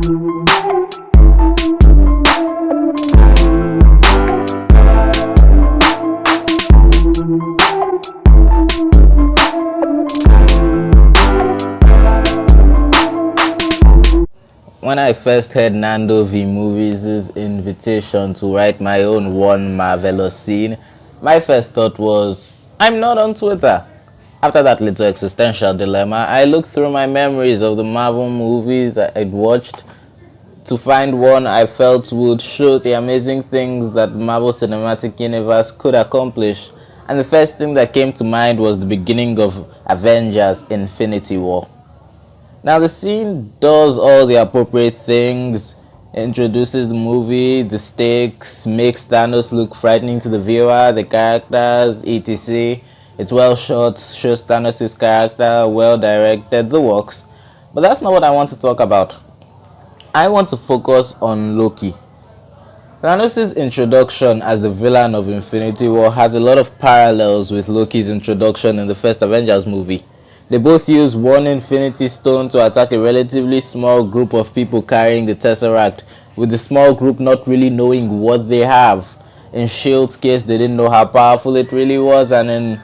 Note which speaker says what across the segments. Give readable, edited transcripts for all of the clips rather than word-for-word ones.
Speaker 1: When I first heard Nando V Movies' invitation to write my own one marvelous scene, my first thought was, I'm not on Twitter. After that little existential dilemma, I looked through my memories of the Marvel movies I'd watched to find one I felt would show the amazing things that the Marvel Cinematic Universe could accomplish, and the first thing that came to mind was the beginning of Avengers Infinity War. Now the scene does all the appropriate things, introduces the movie, the stakes, makes Thanos look frightening to the viewer, the characters, etc. It's well shot, shows Thanos' character, well directed, the works. But that's not what I want to talk about. I want to focus on Loki. Thanos' introduction as the villain of Infinity War has a lot of parallels with Loki's introduction in the first Avengers movie. They both use one Infinity Stone to attack a relatively small group of people carrying the Tesseract, with the small group not really knowing what they have. In S.H.I.E.L.D's case, they didn't know how powerful it really was, and in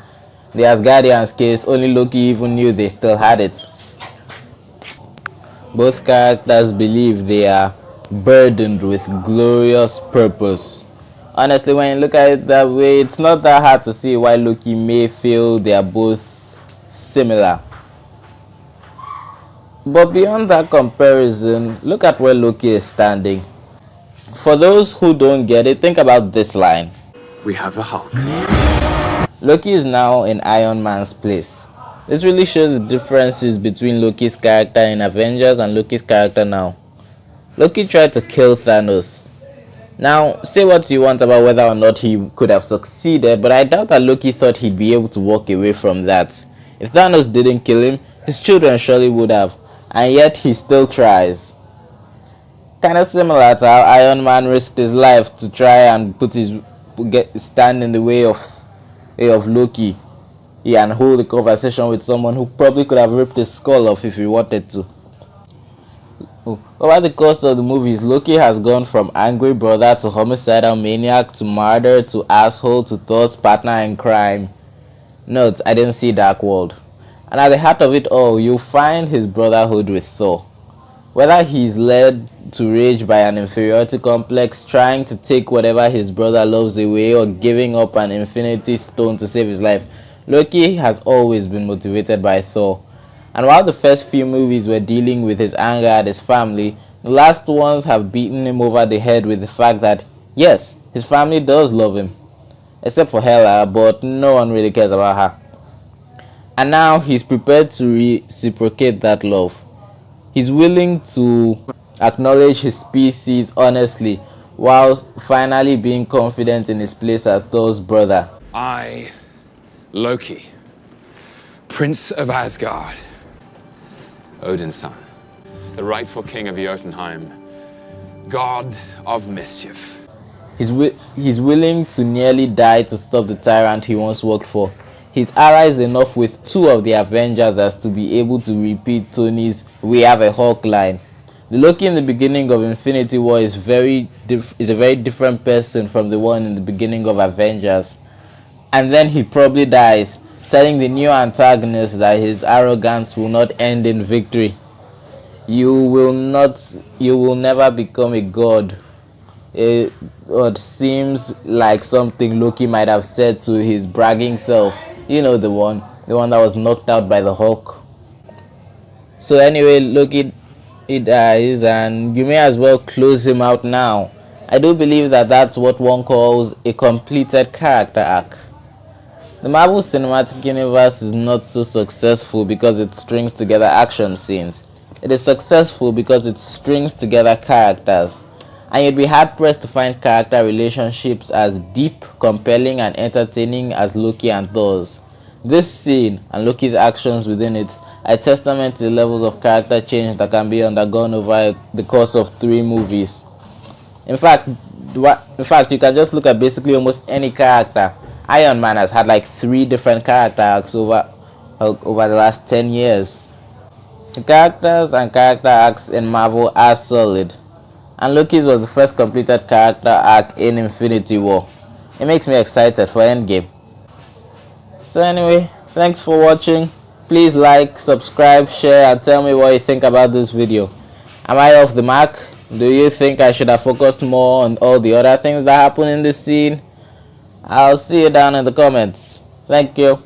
Speaker 1: the Asgardians' case, only Loki even knew they still had it. Both characters believe they are burdened with glorious purpose. Honestly, when you look at it that way, it's not that hard to see why Loki may feel they are both similar. But beyond that comparison, look at where Loki is standing. For those who don't get it, think about this line.
Speaker 2: We have a Hulk.
Speaker 1: Loki is now in Iron Man's place. This really shows the differences between Loki's character in Avengers and Loki's character now. Loki tried to kill Thanos. Now, say what you want about whether or not he could have succeeded, but I doubt that Loki thought he'd be able to walk away from that. If Thanos didn't kill him, his children surely would have, and yet he still tries. Kinda similar to how Iron Man risked his life to try and stand in the way of Loki and hold a conversation with someone who probably could have ripped his skull off if he wanted to. Over the course of the movies, Loki has gone from angry brother to homicidal maniac to martyr to asshole to Thor's partner in crime. Note, I didn't see Dark World. And at the heart of it all, you'll find his brotherhood with Thor. Whether he's led to rage by an inferiority complex, trying to take whatever his brother loves away, or giving up an infinity stone to save his life, Loki has always been motivated by Thor. And while the first few movies were dealing with his anger at his family, the last ones have beaten him over the head with the fact that, yes, his family does love him. Except for Hela, but no one really cares about her. And now he's prepared to reciprocate that love. He's willing to acknowledge his species honestly, while finally being confident in his place as Thor's brother.
Speaker 2: I, Loki, Prince of Asgard, Odinson, the rightful king of Jotunheim, God of Mischief.
Speaker 1: He's willing to nearly die to stop the tyrant he once worked for. He's allies enough with two of the Avengers as to be able to repeat Tony's "We have a Hulk" line. The Loki in the beginning of Infinity War is a very different person from the one in the beginning of Avengers. And then he probably dies, telling the new antagonist that his arrogance will not end in victory. You will never become a god. It seems like something Loki might have said to his bragging self. You know, the one that was knocked out by the Hulk. So anyway, Loki dies, and you may as well close him out now. I do believe that that's what one calls a completed character arc. The Marvel Cinematic Universe is not so successful because it strings together action scenes. It is successful because it strings together characters. And you'd be hard-pressed to find character relationships as deep, compelling, and entertaining as Loki and Thor's. This scene, and Loki's actions within it, are a testament to the levels of character change that can be undergone over the course of 3 movies. In fact, you can just look at basically almost any character. Iron Man has had like 3 different character arcs over the last 10 years. The characters and character arcs in Marvel are solid, and Loki's was the first completed character arc in Infinity War. It makes me excited for Endgame. So anyway, thanks for watching. Please like, subscribe, share, and tell me what you think about this video. Am I off the mark? Do you think I should have focused more on all the other things that happen in this scene? I'll see you down in the comments. Thank you.